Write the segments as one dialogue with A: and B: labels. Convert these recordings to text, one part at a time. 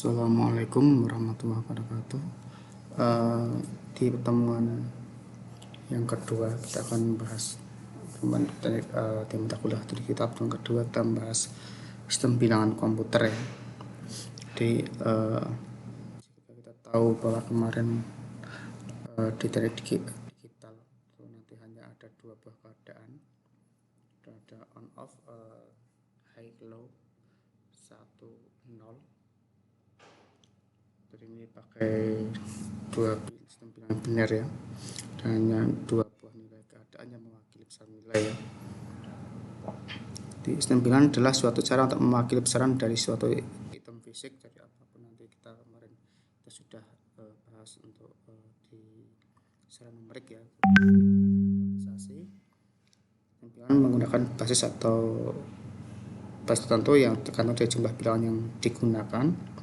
A: Assalamualaikum warahmatullahi wabarakatuh. Di pertemuan yang kedua kita akan membahas di mata kuliah dari kitab yang kedua kita membahas sistem bilangan komputer ya. Jadi kita tahu bahwa kemarin di teknik digital itu nanti hanya ada dua buah keadaan, ada on off, high low, 1 0. Jadi ini pakai dua sistem bilangan biner ya, dan hanya dua buah nilai keadaan yang mewakili besaran nilai ya. Di sistem bilangan adalah suatu cara untuk mewakili besaran dari suatu item fisik dari apapun. Nanti kita kemarin kita sudah bahas untuk di secara numerik ya, kuantitasasi. Sistem bilangan menggunakan basis atau basis tertentu yang tergantung dari jumlah bilangan yang digunakan.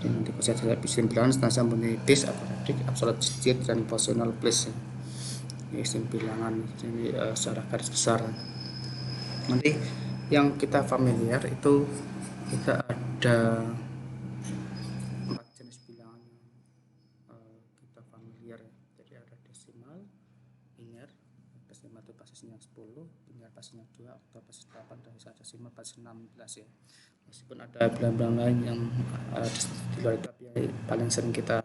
A: Nanti bisa sistem bilangan senantiasa mempunyai base, quadratic, absolute digit, dan positional place. Ini sistem bilangan ini secara garis besar. Nanti yang kita familiar itu kita ada 4 jenis bilangan kita familiar. Jadi ada desimal, biner, desimal itu basisnya 10, biner basisnya 2, oktav basis 8, dan hexadesimal basis 16 ya. Meskipun ada bilangan lain yang di luar itu, tapi paling sering kita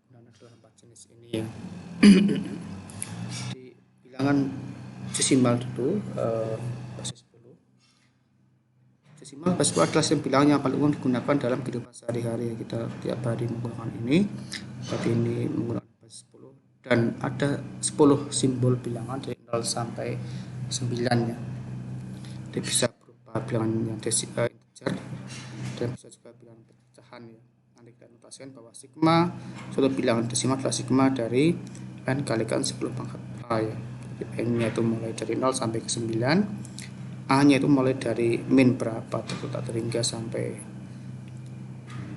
A: gunakan adalah 4 jenis ini ya. Di bilangan desimal dulu, basis 10. Desimal basis 10 adalah sistem bilangan yang paling umum digunakan dalam kehidupan sehari-hari. Kita tiap hari menggunakan ini, tapi ini menggunakan basis 10 dan ada 10 simbol bilangan dari 0 sampai 9 ya. Jadi bisa berupa bilangan yang integer dan bisa juga bilangan pecahan ya. Nanti kita notasikan bahwa sigma suatu bilangan desimal adalah sigma dari n kalikan 10 pangkat a ya. Jadi n nya itu mulai dari 0 sampai ke 9, a nya itu mulai dari min berapa terus tak terhingga sampai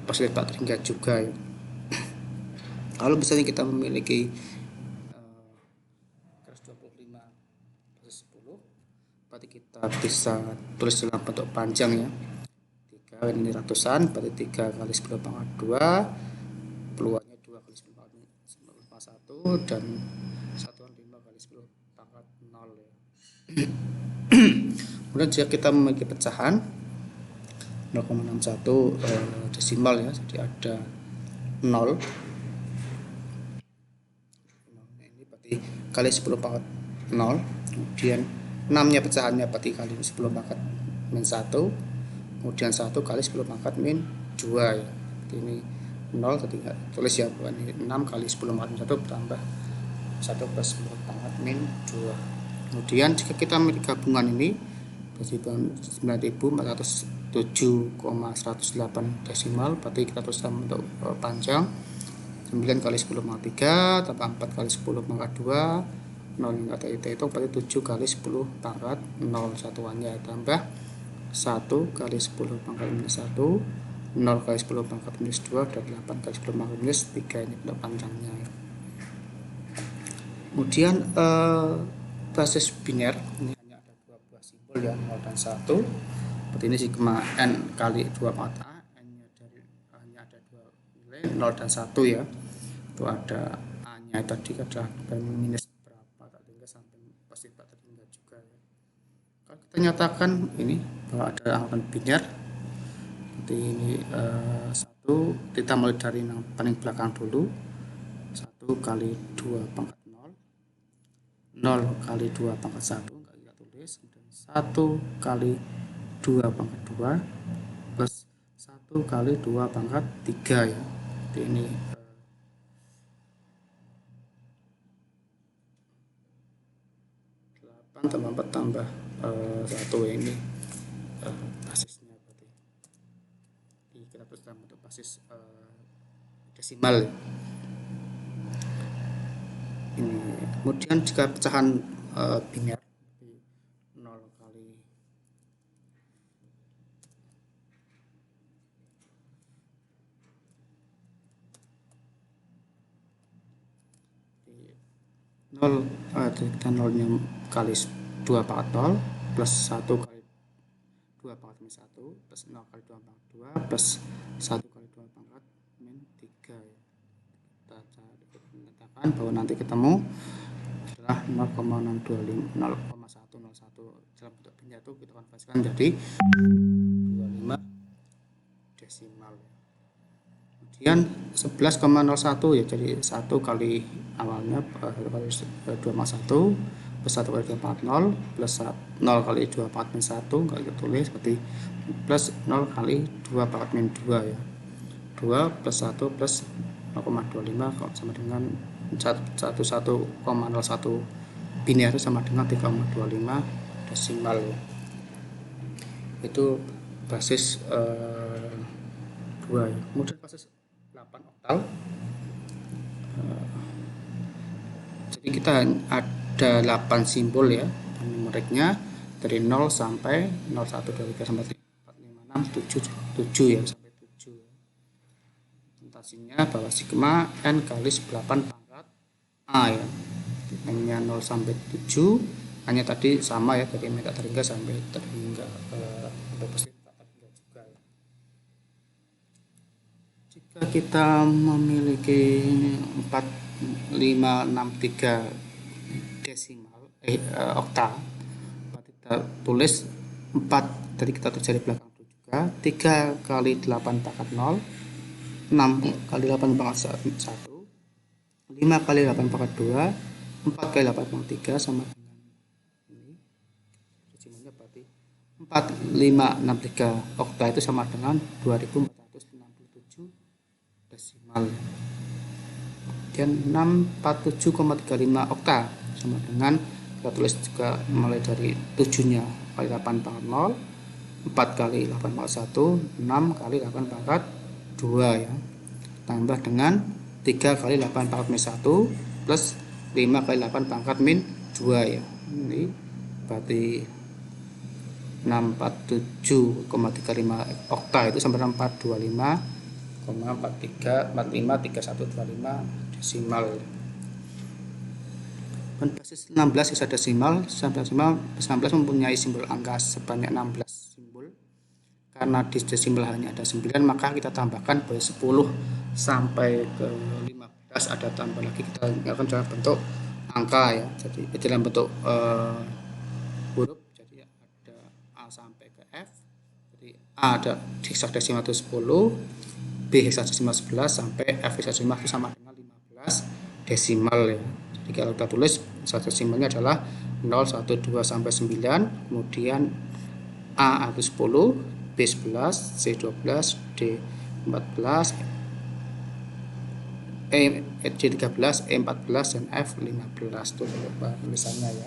A: positif tak terhingga juga ya. Kalau misalnya kita memiliki garis 25 basis 10, berarti kita bisa tulis dalam bentuk panjang ya. Ini ratusan, berarti 3 kali 10 pangkat 2, peluangnya 2 kali 10 pangkat 1, dan satuan 5 kali 10 pangkat 0 ya. Kemudian jika kita memiliki pecahan 0,61 desimal ya, jadi ada 0, ini berarti kali 10 pangkat 0, kemudian 6 nya pecahannya berarti kali 10 pangkat min 1, kemudian 1 kali 10 pangkat min 2 ya. Jadi ini 0 tadi enggak tulis ya, bukan ini 6 kali 10 pangkat min 1 bertambah 1 plus 10 pangkat min 2. Kemudian jika kita memiliki gabungan ini berarti 9.407,108 desimal, berarti kita tulis dalam bentuk panjang 9 kali 10 pangkat 3 tambah 4 kali 10 pangkat 2, 0 yang kata itu berarti 7 kali 10 pangkat 0 satuannya, tambah 1 kali 10 pangkat minus 1, 0 kali 10 pangkat minus 2, dan 8 kali 10 pangkat minus 3, ini bentuk panjangnya ya. Kemudian basis biner ini hanya ada dua buah simbol ya, 0 dan 1. Seperti ini sigma n kali 2 pangkat a, n nya hanya ada dua nilai 0 dan 1 ya. Itu ada a nya tadi adalah minus berapa tak terhingga sampai positif tak terhingga juga ya. Kalau kita nyatakan ini bahwa ada angka biner, seperti ini 1, kita mulai dari yang paling belakang dulu, 1 kali 2 pangkat 0, 0 kali 2 pangkat 1 enggak kita tulis, dan 1 kali 2 pangkat 2 plus 1 kali 2 pangkat 3 ya. Jadi ini 8 tambah 4 tambah 1 ya, ini basisnya berarti kita tulis dalam bentuk basis desimal. Ini kemudian jika pecahan biner 0 kali 0 kita 0 nya kali 2 pangkat 0 plus 1 kali 2 pangkat min 1 plus 0 kali 2 pangkat 2 plus 1 kali 2 pangkat min 3 ya. Kita nyatakan bahwa nanti ketemu adalah 0,625 0,101 dalam bentuk bintang itu kita konversikan jadi 25 desimal. Kemudian 11,01 ya, jadi 1 kali awalnya 2,1 plus 1 kali 2 pangkat 0 plus 0 kali 2 pangkat min 1, kalau kita tulis seperti plus 0 kali 2 pangkat min 2 ya, 2 plus 1 plus 0,25 sama dengan 11,01 biner itu sama dengan 3,25 desimal ya. Itu basis 2 ya. Kemudian basis 8 oktal. Jadi kita ada 8 simbol ya, numeriknya dari 0 sampai 01, 2, 3 sampai 4, 5, 6, 7 ya, sampai 7 ya. Notasinya bahwa sigma n kali 8 pangkat A ya. Hanya 0 sampai 7 hanya tadi sama ya, dari mega terhingga sampai terhingga sampai positif terhingga juga ya. Jika kita memiliki 4563 desimal okta, kita tulis 4 dari kita terjadi belakang itu juga, 3 kali 8 pangkat 0, 6 kali 8 pangkat 1, 5 kali 8 pangkat 2, 4 kali 8 pangkat 3 sama dengan ini. Desimalnya berarti 4563 okta itu sama dengan 2467 desimal. Dan 647,35 okta sama dengan, kita tulis juga mulai dari 7 nya kali 8 pangkat 0, 4 kali 8 pangkat 1, 6 kali 8 pangkat 2 ya, tambah dengan 3 kali 8 pangkat min 1 plus 5 kali 8 pangkat min 2 ya. Ini berarti 647,35 okta itu sama dengan 425,453125 desimal. Dan basis 16 hexadesimal, 16 mempunyai simbol angka sebanyak 16 simbol. Karena di desimal hanya ada 9, maka kita tambahkan dari 10 sampai ke 15 ada tambah lagi, kita tinggalkan dalam bentuk angka ya. Jadi dalam bentuk huruf, jadi ada A sampai ke F. Jadi A ada hexadesimal itu 10, B hexadesimal 11 sampai F hexadesimal itu sama dengan 15 desimal ya. Jadi kalau kita tulis hexadesimalnya adalah 0, 1, 2 sampai 9, kemudian A itu 10, B 11, C 12, D 14, D 13, E 14 dan F 15 itu tulisannya ya.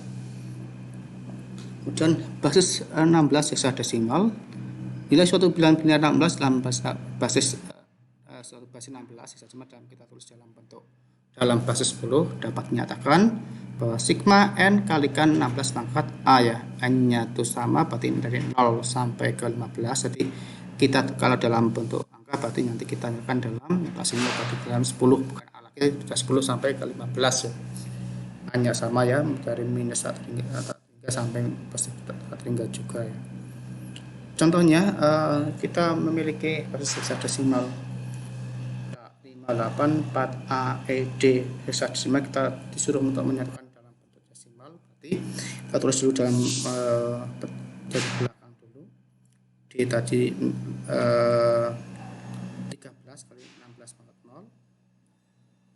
A: Kemudian basis 16 hexadesimal, bila suatu bilangan biner 16 dalam basis suatu basis 16 hexadesimal dalam kita tulis dalam basis 10 dapat menyatakan bahwa sigma n kalikan 16 pangkat A ya, n nya itu sama berarti dari 0 sampai ke 15. Jadi kita kalau dalam bentuk angka berarti nanti kita nyatakan dalam notasinya berarti dalam 10, bukan A lagi, sudah 10 sampai ke 15 ya. N nya sama ya, dari minus 1 hingga sampai positif hingga juga ya. Contohnya kita memiliki basis hexadesimal 584 A, E, D hexadesimal, kita disuruh untuk menyatukan dalam bentuk desimal. Berarti kita tulis dulu dalam dari belakang dulu. D tadi 13 kali 16 pangkat 0,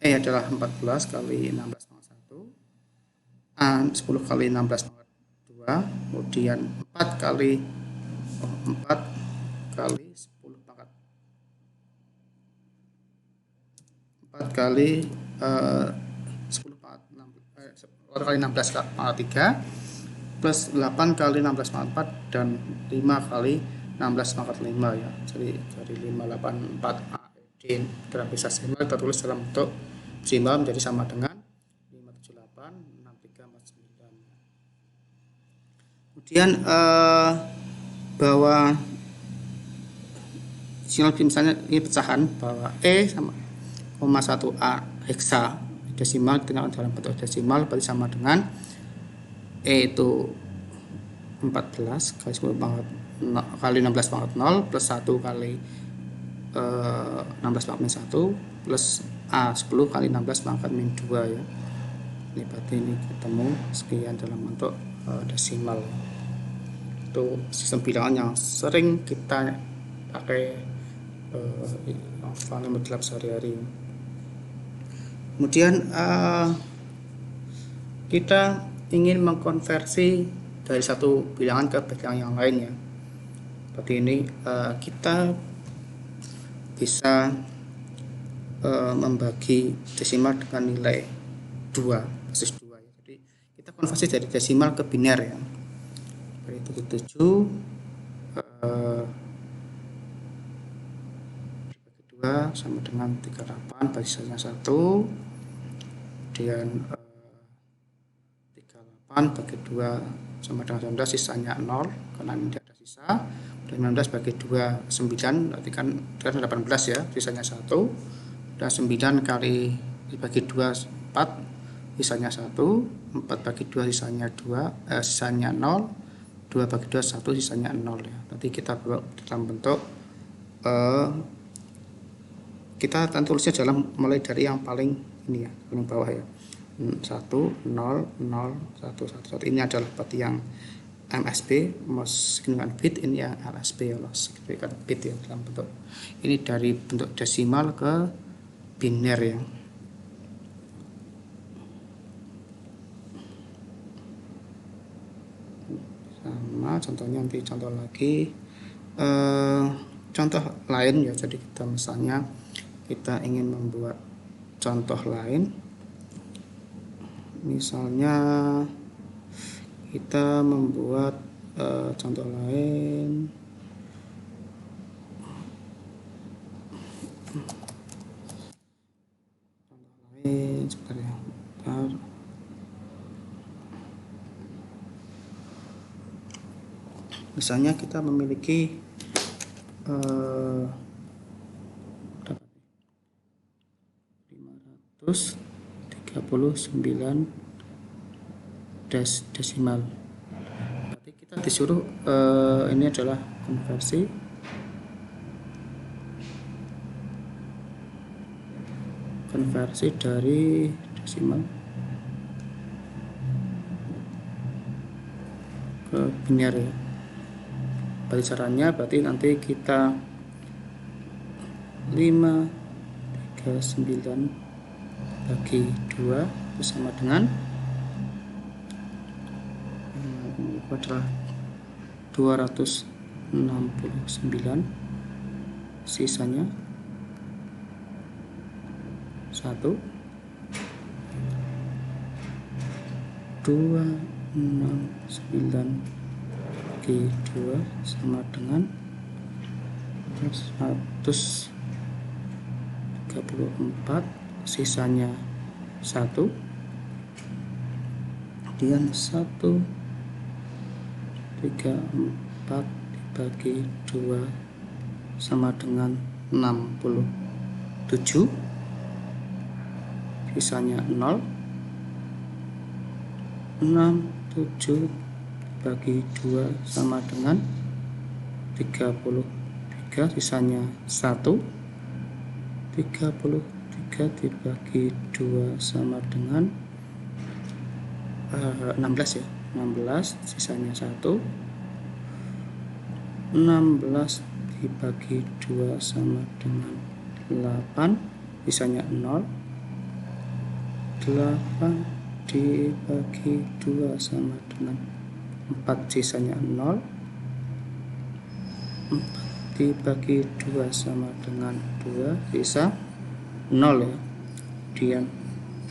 A: E adalah 14 kali 16 pangkat 1, A 10 kali 16 pangkat 2, kemudian 4 kali 10 pangkat 4 kali 10 pangkat 16 pangkat 3 plus 8 kali 16 pangkat 4 dan 5 kali 16 pangkat 5 ya. Jadi dari 584 A, D dalam hexadesimal kita tulis dalam bentuk desimal menjadi sama dengan 578 6349. Kemudian bahwa sinyal misalnya ini pecahan bahwa E sama 1A heksa desimal dengan dalam bentuk desimal berarti sama dengan E itu 14 kali 10 pangkat kali 16 pangkat 0 plus 1 kali 16 pangkat min 1 plus A 10 kali 16 pangkat min 2 ya. Ini berarti ini ketemu sekian dalam bentuk desimal. Itu sistem bilangan yang sering kita pakai dalam sehari-hari. Kemudian kita ingin mengkonversi dari satu bilangan ke bilangan yang lain ya. Seperti ini kita bisa membagi desimal dengan nilai 2 basis 2 ya. Jadi kita konversi dari desimal ke biner ya. Seperti itu 7 2 sama dengan 38 basisnya 1, kemudian 38 bagi 2 sama dengan 19, sisanya 0 karena ini tidak ada sisa. 19 bagi 2 9, berarti kan 18 ya, sisanya 1. Dan 9 kali dibagi 2 4, sisanya 1. 4 bagi 2 sisanya 2, sisanya 0. 2 bagi 2 1, sisanya 0 ya. Nanti kita buat dalam bentuk kita akan tulisnya dalam mulai dari yang paling ini ya, paling bawah ya. 1 0 0 1 1 1. Ini adalah berarti yang MSB, most significant bit. Ini yang LSB, most significant bit ya, dalam bentuk ini dari bentuk desimal ke biner ya. Sama contohnya, nanti contoh lagi contoh lain ya. Jadi kita misalnya kita ingin membuat contoh lain, misalnya kita membuat contoh lain sebentar ya. Misalnya kita memiliki 539 desimal. Berarti kita disuruh ini adalah konversi dari desimal ke biner ya. Berarti caranya nanti kita 539 bagi 2 bersama dengan adalah 269, sisanya 1. 269 bagi 2 sama dengan 134, sisanya 1. Kemudian 134 dibagi 2 sama dengan 67, sisanya 0. 67 bagi 2 sama dengan 33, sisanya 1. 33 dibagi 2 sama dengan 16 ya. 16, sisanya 1. 16 dibagi 2 sama dengan 8, sisanya 0. 8 dibagi 2 sama dengan 4, sisanya 0. 4 dibagi 2 sama dengan 2, sisa 0 ya. Kemudian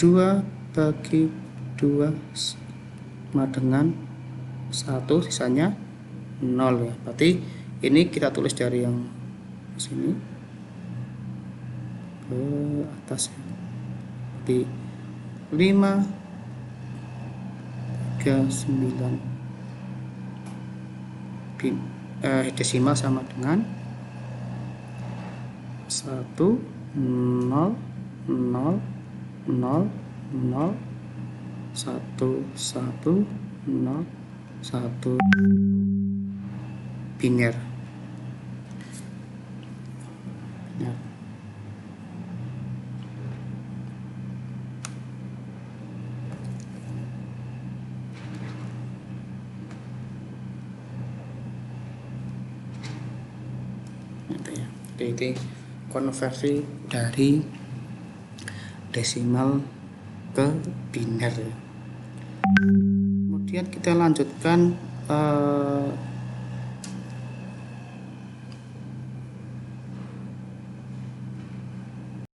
A: 2 bagi 2 sama dengan 1, sisanya 0 ya. Berarti ini kita tulis dari yang sini ke atas ya. Di 539 desimal sama dengan 1 0 0 0 0 1 1 0 1 biner. Nah, itu ya. Jadi konversi dari desimal ke biner ya. Kemudian kita lanjutkan